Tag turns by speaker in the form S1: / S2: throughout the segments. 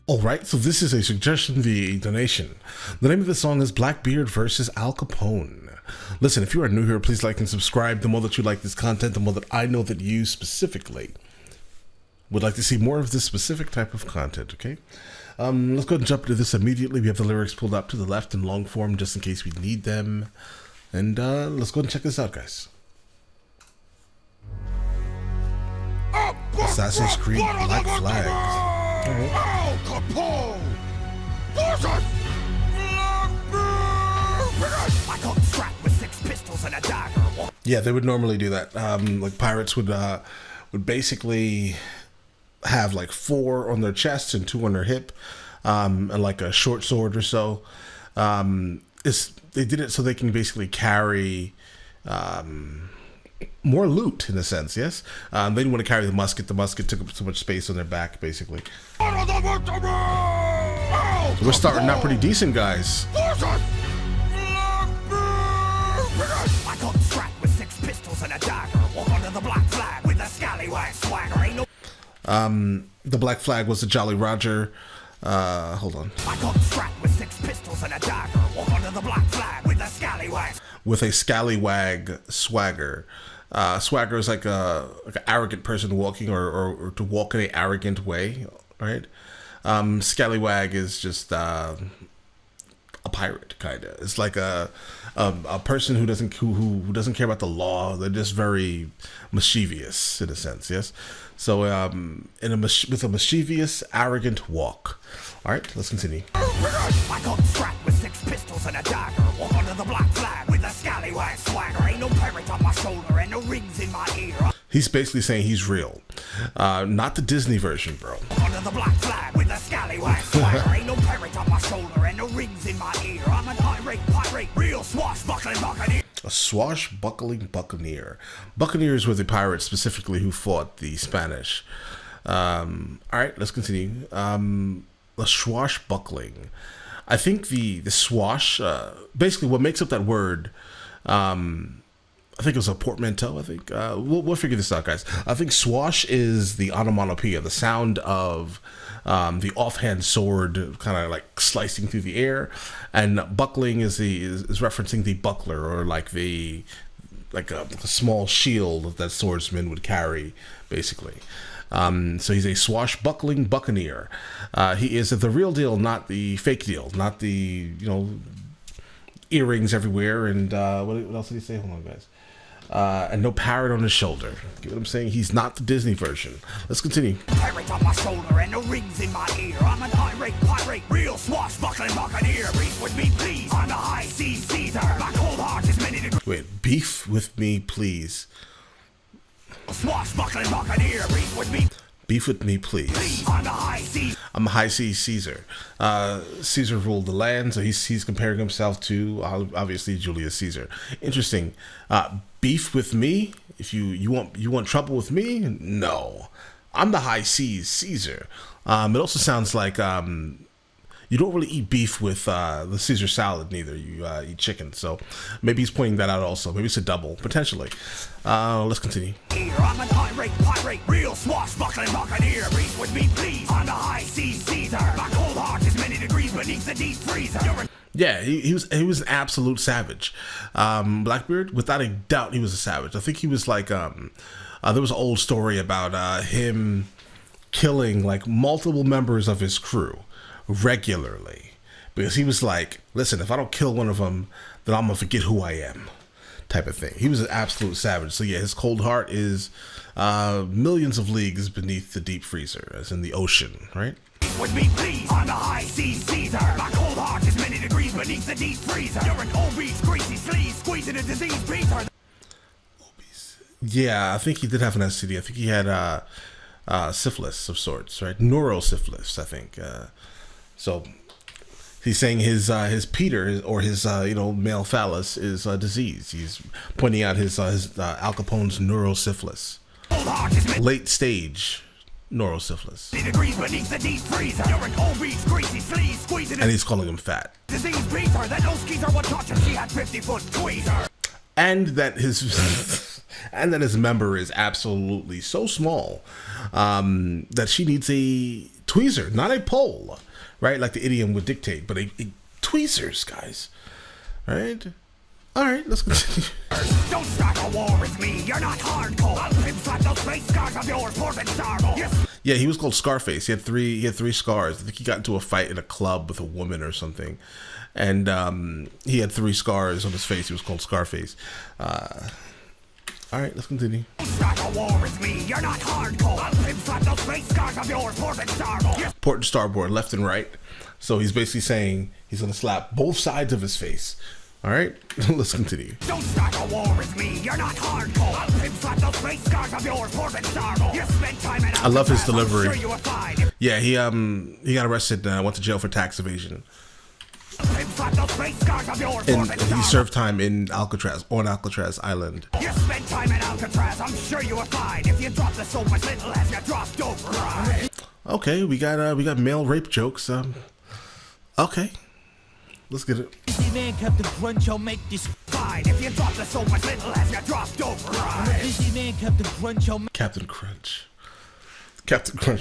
S1: Alright, so this is a suggestion via donation. The name of the song is Blackbeard versus Al Capone. Listen, if you are new here, please like and subscribe. The more that you like this content, the more that I know that you specifically would like to see more of this specific type of content, okay? Let's go ahead and jump into this immediately. We have the lyrics pulled up to the left in long form just in case we need them. And let's go ahead and check this out, guys. Assassin's Creed Black Flags.
S2: Al Capone versus I come strapped with 6 pistols and a dagger.
S1: Yeah, they would normally do that. Like pirates would basically have like 4 on their chest and 2 on their hip, and like a short sword or so. They did it so they can basically carry more loot in a sense, yes? They didn't want to carry the musket. The musket took up so much space on their back, basically. So we're starting out pretty decent, guys.
S2: I come strapped with 6 pistols and a dagger. Walk under the black flag with a scallywag swagger. Ain't no.
S1: The Black Flag was the Jolly Roger. Hold on.
S2: I come strapped with 6 pistols and a dagger. Walk under the black flag with a scallywag.
S1: With a scallywag swagger. Swagger is like an arrogant person walking, or to walk in an arrogant way, right? Scallywag is just a pirate, kind of. It's like a person who doesn't care about the law. They're just very mischievous in a sense, yes. So with a mischievous, arrogant walk. All right, let's continue.
S2: I come strapped with 6 pistols and a dagger. Walk under the black flag with a scallywag swagger. Ain't no parrot on my shoulder and no rings in my ear.
S1: He's basically saying he's real, not the Disney version, bro.
S2: Under the black flag with a scallywag swagger. Ain't no parrot on my shoulder and no rings in my ear. I'm an irate pirate, real swashbuckling buccaneer.
S1: A swashbuckling buccaneer. Buccaneers were the pirates specifically who fought the Spanish. All right, let's continue. The swashbuckling. I think the swash, basically what makes up that word, I think it was a portmanteau, I think. We'll figure this out, guys. I think swash is the onomatopoeia, the sound of the offhand sword kind of like slicing through the air, and buckling is referencing the buckler, or like a small shield that swordsmen would carry, basically. So he's a swashbuckling buccaneer. He is the real deal, not the fake deal, not the earrings everywhere, and what else did he say? Hold on, guys. And no parrot on his shoulder. Get what I'm saying? He's not the Disney version. Let's continue.
S2: Parrot on my shoulder and no rings in my ear. I'm an irate pirate, real swashbuckling buccaneer. Beef with me, please. On the high seas, Caesar. My cold heart is many degrees.
S1: Wait, beef with me, please.
S2: Swashbuckling buccaneer. Beef with me.
S1: Beef with me, please.
S2: On the high seas.
S1: I'm a high seas Caesar. Caesar ruled the land, so he's comparing himself to obviously Julius Caesar. Interesting. Beef with me? If you want trouble with me? No, I'm the high seas Caesar. It also sounds like you don't really eat beef with the Caesar salad, neither. You eat chicken, so maybe he's pointing that out also. Maybe it's a double, potentially. Let's continue.
S2: I'm an irate pirate, real swashbuckling buccaneer. Beef with me, please. On the high seas, Caesar. My cold heart is many degrees beneath the deep freezer.
S1: Yeah, he was an absolute savage. Blackbeard, without a doubt, he was a savage. I think he was like there was an old story about him killing like multiple members of his crew regularly, because he was like, listen, if I don't kill one of them, then I'm gonna forget who I am, type of thing. He was an absolute savage. So yeah, his cold heart is millions of leagues beneath the deep freezer, as in the ocean, right?
S2: With me, please. On the high seas, Caesar. My cold heart is many degrees beneath the deep freezer. You're an obese, greasy sleaze, squeezing a disease, Peter.
S1: Obese. Yeah, I think he did have an STD. I think he had syphilis of sorts, right? Neurosyphilis, I think. So he's saying his Peter, or his male phallus is a disease. He's pointing out his Al Capone's neurosyphilis, late stage neurosyphilis, and he's calling him fat. And that his member is absolutely so small that she needs a tweezer, not a pole, right? Like the idiom would dictate, but a tweezers, guys. Right? All right, let's continue.
S2: Don't start a war with me, you're not hardcore. I'll pimp slap those face scars of yours, Morbid Starbo. Yes.
S1: Yeah, he was called Scarface. He had three scars. I think he got into a fight in a club with a woman or something. And he had 3 scars on his face. He was called Scarface. All right, let's continue.
S2: Don't start a war with me, you're not hardcore. I'll pimp slap those face scars of yours, Morbid Starbo. Yes.
S1: Port and starboard, left and right. So he's basically saying he's going to slap both sides of his face. All right, let's continue.
S2: Don't start a war with me, you're not hardcore. I'll pimp slap those face scars of yours, Morbid Starbo. You spent time in
S1: I love his delivery.
S2: I'm sure you were fine.
S1: Yeah, he got arrested, went to jail for tax evasion.
S2: Pimp slap those face scars of yours,
S1: And
S2: Morbid
S1: he
S2: Starbo.
S1: served time in Alcatraz, on Alcatraz Island.
S2: You spent time in Alcatraz, I'm sure you were fine. If you dropped the so much little as you dropped over, right?
S1: Okay, we got male rape jokes. Okay, let's get it.
S3: Busy man, Captain Crunch, I'll make this
S2: Fine, if you dropped the so much little as you dropped over, right?
S3: busy man, Captain Crunch, I'll make
S1: Captain Crunch,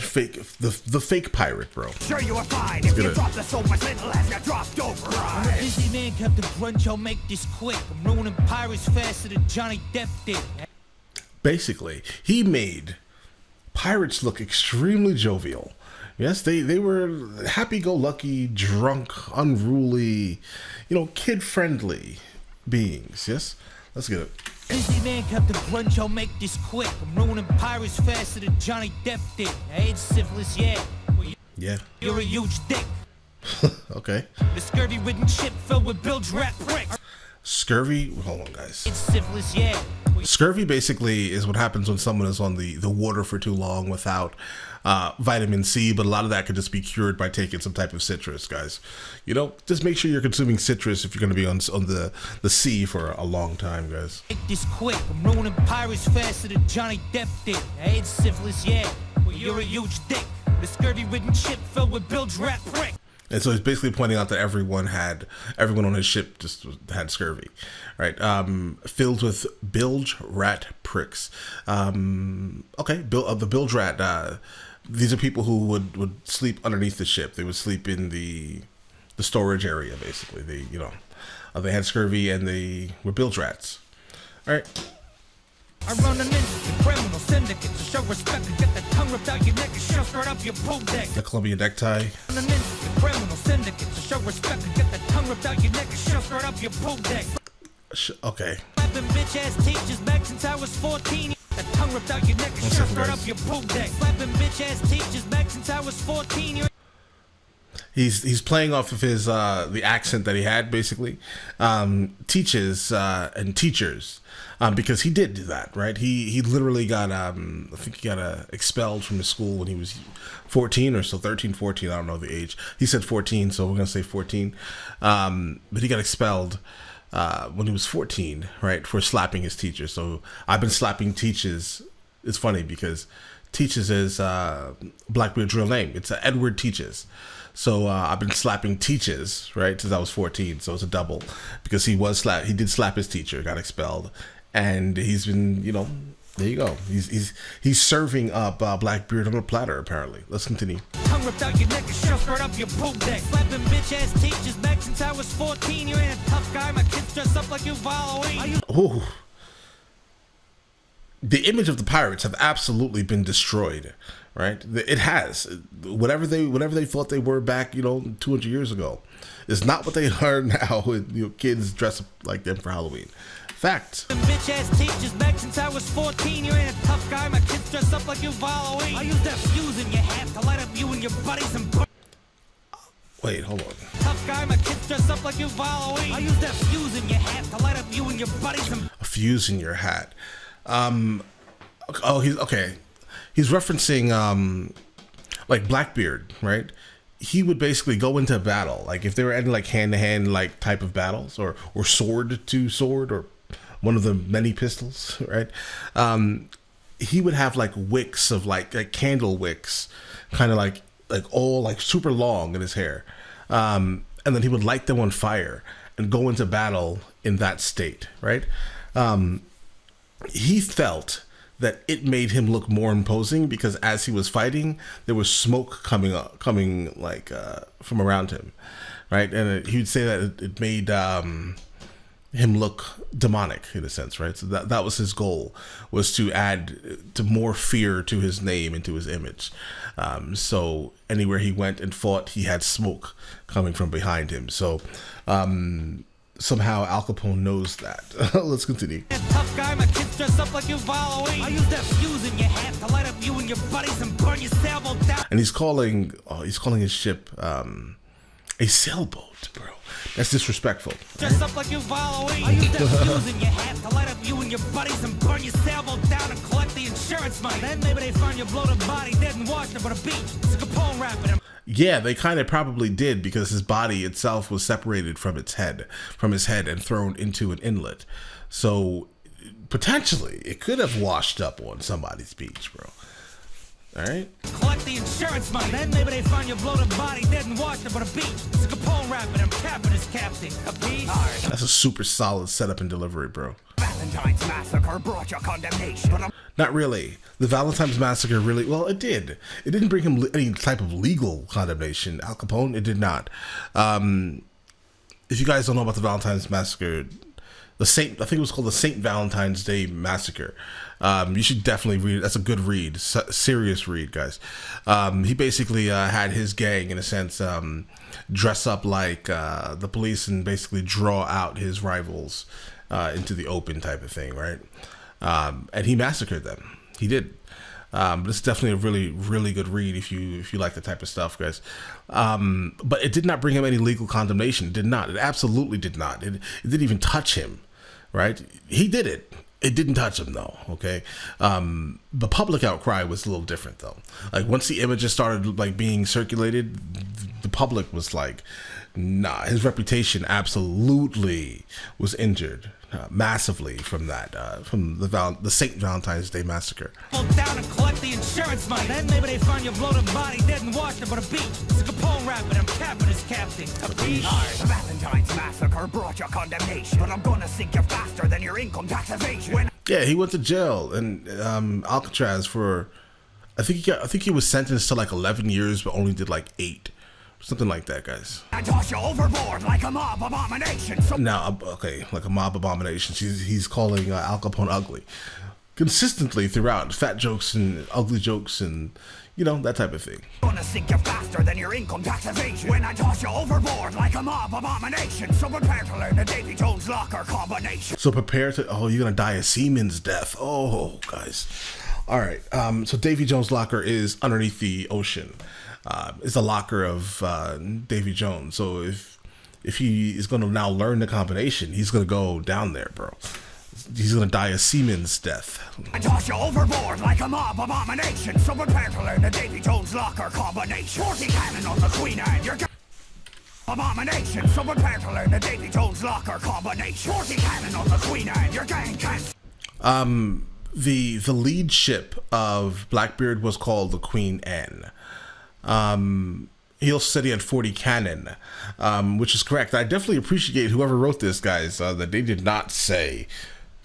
S1: fake the fake pirate, bro.
S2: Sure you were fine, if
S1: get
S2: you
S1: it.
S2: dropped the so much little as you dropped over, right?
S3: busy man, Captain Crunch, I'll make this quick. I'm ruining pirates faster than Johnny Depp did.
S1: Basically, he made pirates look extremely jovial. Yes, they were happy-go-lucky, drunk, unruly, kid-friendly beings. Yes, let's get it.
S3: Busy man, Captain Crunch, I'll make this quick. I'm ruining pirates faster than Johnny Depp did. I hate syphilis, yeah. Well,
S1: Yeah.
S3: you're a huge dick.
S1: Okay.
S3: The scurvy-ridden ship filled with bilge rat pricks.
S1: Scurvy. Hold on, guys.
S3: It's syphilis, yeah. Well,
S1: Scurvy basically is what happens when someone is on the water for too long without vitamin C, but a lot of that could just be cured by taking some type of citrus, guys. Just make sure you're consuming citrus if you're going to be on the sea for a long time, guys.
S3: make this quick. I'm ruining pirates faster than Johnny Depp did. I hate syphilis, yeah. Well, you're a huge dick. The scurvy-ridden ship filled with bilge rat pricks.
S1: And so he's basically pointing out that everyone on his ship just had scurvy, right? Filled with bilge rat pricks. The bilge rat. These are people who would sleep underneath the ship. They would sleep in the storage area, basically. They had scurvy and they were bilge rats. All right.
S3: I run an instant criminal syndicate to show respect and get the tongue ripped out your neck and shoved right up your poop deck.
S1: The Columbia necktie.
S3: Run an instant criminal syndicate to show respect and get the tongue ripped out your neck and shoved right up your poop deck.
S1: Okay.
S3: Slapping bitch ass teachers back since I was 14. The tongue ripped out your neck and
S1: One
S3: shoved
S1: second,
S3: right
S1: guys.
S3: up your poop deck. Slapping bitch ass teachers back since I was 14. You're
S1: He's playing off of his the accent that he had, basically. Teaches and teachers. Because he did do that, right? He literally got I think he got expelled from his school when he was 14 or so, 13, 14, I don't know the age. He said 14, so we're gonna say 14. But he got expelled when he was 14, right, for slapping his teacher. So I've been slapping Teaches. It's funny because Teaches is Blackbeard's real name. It's Edward Teaches. So I've been slapping Teaches, right, since I was 14. So it's a double because he did slap his teacher, got expelled, and he's been, there you go. He's serving up Blackbeard on a platter, apparently. Let's continue.
S3: tongue ripped out your neck and shoved right up your poop deck. Slapping bitch ass teachers back since I was 14. You ain't a tough guy. My kids dress up like you for Halloween.
S1: Ooh. The image of the pirates have absolutely been destroyed, right? It has. Whatever they thought they were back, 200 years ago, is not what they are now. Kids dress up like them for Halloween. Fact.
S3: Bitch ass teachers back since I was 14. You ain't a tough guy. My kids dress up like you for Halloween. I use that fuse in your hat to light up you and your buddies and.
S1: Wait, hold on.
S3: Tough guy. My kids dress up like you for Halloween. I use that fuse in your hat to light up you and your buddies and.
S1: A fuse in your hat. He's okay. He's referencing like Blackbeard, right? He would basically go into battle, like if they were in like hand-to-hand like type of battles, or sword to sword, or one of the many pistols, right? He would have like wicks of like candle wicks, kind of like all like super long in his hair, and then he would light them on fire and go into battle in that state, right? He felt that it made him look more imposing because as he was fighting, there was smoke coming like from around him, right? And he would say that it made him look demonic in a sense, right? So that was his goal, was to add to more fear to his name and to his image. So anywhere he went and fought, he had smoke coming from behind him. So somehow Al Capone knows that. Let's continue.
S3: Tough guy, my kids dress up like you following. I use that fuse in your hat to light up you and your buddies and burn your sailboat down.
S1: And he's calling his ship a sailboat, bro. That's disrespectful.
S3: Dress up like you following. I use that fuse in your hat to light up you and your buddies and burn your sailboat down and collect the insurance money. Then maybe they find your bloated body dead in Washington on a beach. It's a Capone rapping him.
S1: Yeah, they kind of probably did because his body itself was separated from his head, and thrown into an inlet. So potentially, it could have washed up on somebody's beach, bro. All right.
S3: Collect the insurance money. Then maybe they find your bloated body dead in Washington on a beach. It's a Capone rapping him, capping his captain. A beach.
S1: That's a super solid setup and delivery, bro.
S2: Valentine's massacre brought you condemnation, but
S1: Not really. The Valentine's Massacre really, well, it did. It didn't bring him any type of legal condemnation. Al Capone, it did not. If you guys don't know about the Valentine's Massacre, I think it was called the St. Valentine's Day Massacre. You should definitely read it. That's a good read. Serious read, guys. He basically had his gang, in a sense, dress up like the police and basically draw out his rivals into the open type of thing, right? And he massacred them. He did. This is definitely a really, really good read if you like the type of stuff, guys. But it did not bring him any legal condemnation. It did not. It absolutely did not. It didn't even touch him, right? He did it. It didn't touch him though. Okay. The public outcry was a little different though. Like once the images started like being circulated, the public was like, nah. His reputation absolutely was injured massively from that, from the St. Valentine's Day Massacre.
S3: Down and collect the insurance money. Then maybe they find your bloated body dead in Washington on a beach. It's a Capone rapping him, capping his captain. A beach.
S2: the Valentine's massacre brought you condemnation, but I'm gonna sink you faster than your income tax evasion.
S1: Yeah, he went to jail in Alcatraz for, I think he was sentenced to like 11 years, but only did like 8. Something like that, guys.
S2: I toss you overboard like a mob abomination. So
S1: Now, okay, like a mob abomination. He's calling Al Capone ugly. Consistently throughout. Fat jokes and ugly jokes and, you know, that type of thing.
S2: I'm gonna sink you faster than your income tax evasion. When I toss you overboard like a mob abomination. So prepare to learn the Davy Jones locker combination.
S1: So prepare to, oh, you're going to die a seaman's death. Oh, guys. All right. So Davy Jones' locker is underneath the ocean. It's a locker of Davy Jones. So if he is going to now learn the combination, he's going to go down there, bro. He's going to die a seaman's death.
S2: I toss you overboard like a mob abomination. So prepare to learn the Davy Jones locker combination. 40 cannon on the Queen and you're abomination. So prepare to learn the Davy Jones locker combination. 40 cannon on the Queen and your gang can't.
S1: The lead ship of Blackbeard was called the Queen Anne. He also said he had 40 cannon, which is correct. I definitely appreciate whoever wrote this, guys, that they did not say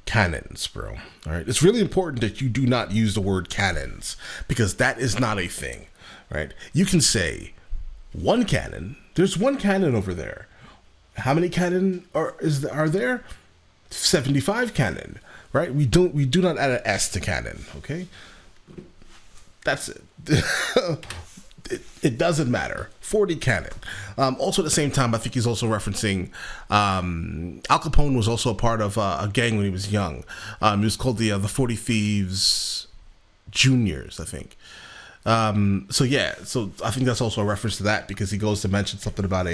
S1: cannons, bro. All right. It's really important that you do not use the word cannons because that is not a thing, right? You can say one cannon. There's one cannon over there. How many cannon are there? 75 cannon, right? We do not add an S to cannon. Okay. That's it. It doesn't matter. 40 cannon. Also at the same time, I think he's also referencing Al Capone was also a part of a gang when he was young. It was called the 40 Thieves Juniors, I think. So yeah, so I think that's also a reference to that because he goes to mention something about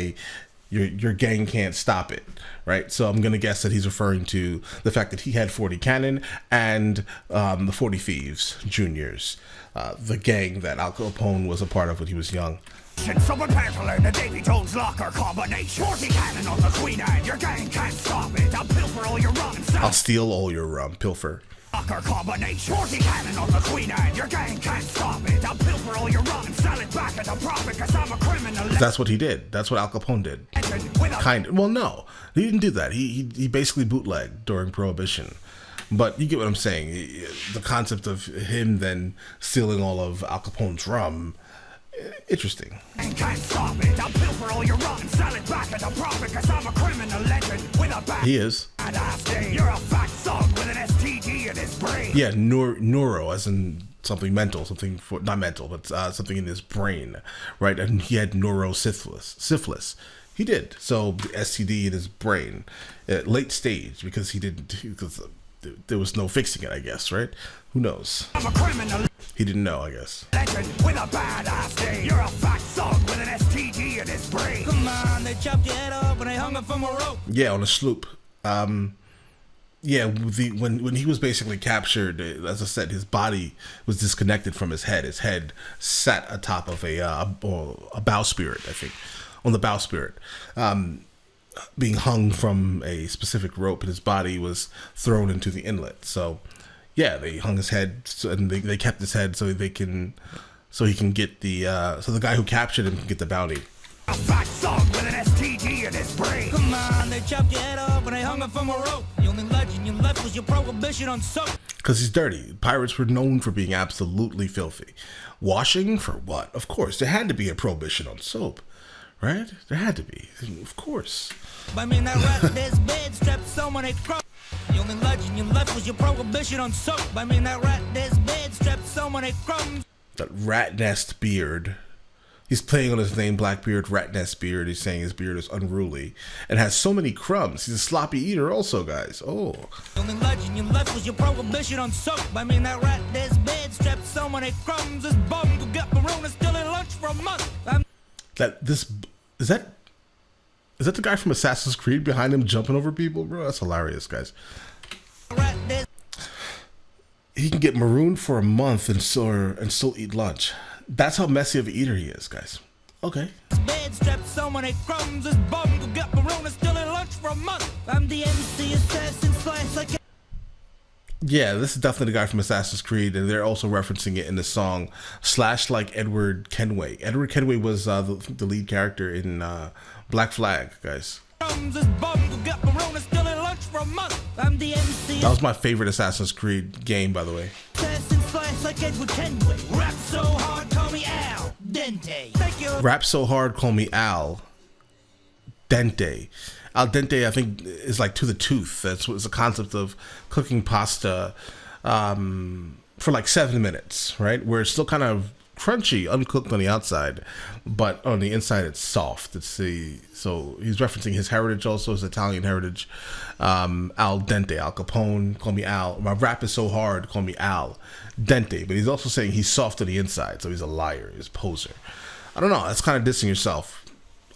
S1: your gang can't stop it, right? So I'm gonna guess that he's referring to the fact that he had 40 cannon and the 40 Thieves Juniors, the gang that Al Capone was a part of when he was young.
S2: So prepare to learn the Davy Jones locker combination. 40 cannon on the Queen and your gang can't stop it. I'll pilfer all your rum and
S1: I'll steal all your rum, pilfer.
S2: Locker combination. 40 cannon on the Queen and your gang can't stop it. I'll pilfer all your rum and sell it back at the profit cause I'm a criminal.
S1: That's what he did. That's what Al Capone did. Kind of. Well, no, he didn't do that. He basically bootlegged during Prohibition. But you get what I'm saying. The concept of him then stealing all of Al Capone's rum, interesting.
S2: And can't stop it. I'll pilfer all your rum and sell it back at a profit, cause I'm a criminal legend with a bad
S1: He is.
S2: ass day. You're a fat thug with an STD in his brain.
S1: Yeah, neuro, as in something mental, something for, not mental, but something in his brain, right? And he had syphilis. He did. So STD in his brain, late stage, because because there was no fixing it, I guess, right? Who knows?
S2: I'm a criminal
S1: He didn't know, I guess.
S2: legend with a bad ass day. You're a fat thug with an STD in his brain.
S3: Come on, they chopped your head off and they hung it from a rope.
S1: Yeah, on a sloop. Yeah, when he was basically captured, as I said, his body was disconnected from his head. His head sat atop of a bowsprit, I think, on the bowsprit, being hung from a specific rope, and his body was thrown into the inlet. So, yeah, they hung his head, and they kept his head so he can get so the guy who captured him can get the bounty.
S2: A fat thug with an STD in his brain.
S3: Come on, they chopped your head off and they hung it from a rope. The only legend you left was your prohibition on soap.
S1: Because he's dirty. Pirates were known for being absolutely filthy. Washing for what? Of course, there had to be a prohibition on soap, right? There had to be, of course.
S3: I mean, that rat in his bed strapped so many crumbs. The only legend you left was your prohibition on soap. I mean, that rat in his bed strapped so many crumbs.
S1: That rat nest beard. He's playing on his name, Blackbeard, rat nest beard. He's saying his beard is unruly and has so many crumbs. He's a sloppy eater also, guys. Oh.
S3: The only legend you left was your prohibition on soap. I mean, that rat in his bed strapped so many crumbs. This bum could get maroon and still in lunch for a month. Is that the guy from Assassin's Creed behind him jumping over people, bro? That's hilarious, guys. He can get marooned for a month and still eat lunch. That's how messy of an eater he is, guys. Okay. Bed strapped so many crumbs. This bum could get maroon and still in lunch for a month. I'm the MC assassin slice like.
S1: Yeah, this is definitely the guy from Assassin's Creed, and they're also referencing it in the song Slash Like Edward Kenway. Edward Kenway was the lead character in Black Flag, guys.
S3: This bum could get maroon and still in lunch for a month. I'm the MC.
S1: That was my favorite Assassin's Creed game, by the way.
S3: Assassin slice like Edward Kenway. Rap so hard, call me Al Dente. Thank you.
S1: Rap so hard, call me Al Dente. Al dente, I think, is like to the tooth. That's what's the concept of cooking pasta for like 7 minutes, right? Where it's still kind of crunchy, uncooked on the outside, but on the inside it's soft. So he's referencing his heritage, also his Italian heritage. Al dente, Al Capone, call me Al. My rap is so hard, call me Al Dente. But he's also saying he's soft on the inside, so he's a liar, he's a poser. I don't know. That's kind of dissing yourself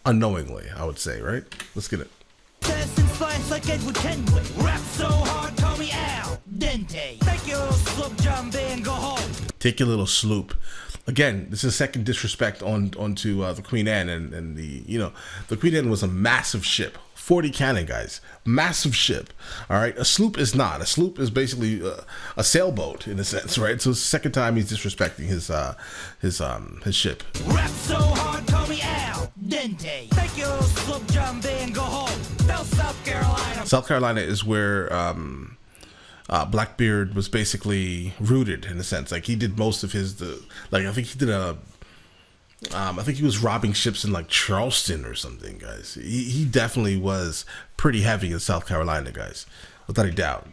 S1: unknowingly, I would say, right? Let's get it.
S3: Assassin slice like Edward Kenway. Rap so hard, call me Al Dente. Take your little sloop, jump in, go home.
S1: Take your little sloop. Again, this is second disrespect onto the Queen Anne and the Queen Anne was a massive ship, 40 cannon, guys, massive ship. All right, a sloop is not. A sloop is basically a sailboat in a sense, right? So it's the second time he's disrespecting his ship.
S3: Rap so hard, call me Al Dente. Take your little sloop, jump in, go home. Tell South Carolina. South Carolina
S1: is where Blackbeard was basically rooted in a sense. Like he did most of I think he was robbing ships in like Charleston or something, guys. He definitely was pretty heavy in South Carolina, guys, without a doubt.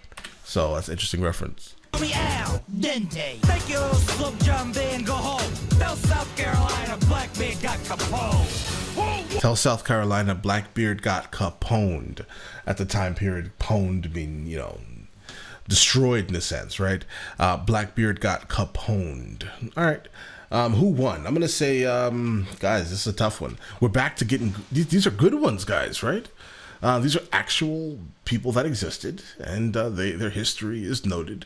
S1: So that's an interesting reference.
S3: Me Al Dente. Take your little sloop, jump in, go home. Tell South Carolina Blackbeard got Capone.
S1: Tell South Carolina Blackbeard got Caponed. At the time period, pwned being, destroyed in a sense, right? Blackbeard got Caponed. All right. Who won? I'm going to say, guys, this is a tough one. We're back to getting, these are good ones, guys, right? These are actual people that existed, and their history is noted.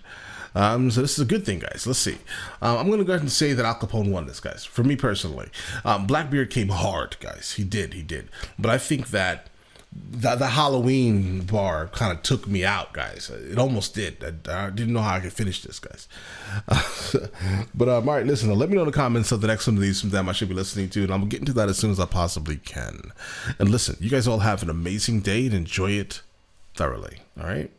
S1: So this is a good thing, guys. Let's see. I'm going to go ahead and say that Al Capone won this, guys. For me personally, Blackbeard came hard, guys. He did. But I think that the Halloween bar kind of took me out, guys. It almost did. I didn't know how I could finish this, guys. But all right, listen. Let me know in the comments of the next one of these from them I should be listening to, and I'm gonna get into that as soon as I possibly can. And listen, you guys all have an amazing day and enjoy it thoroughly. All right.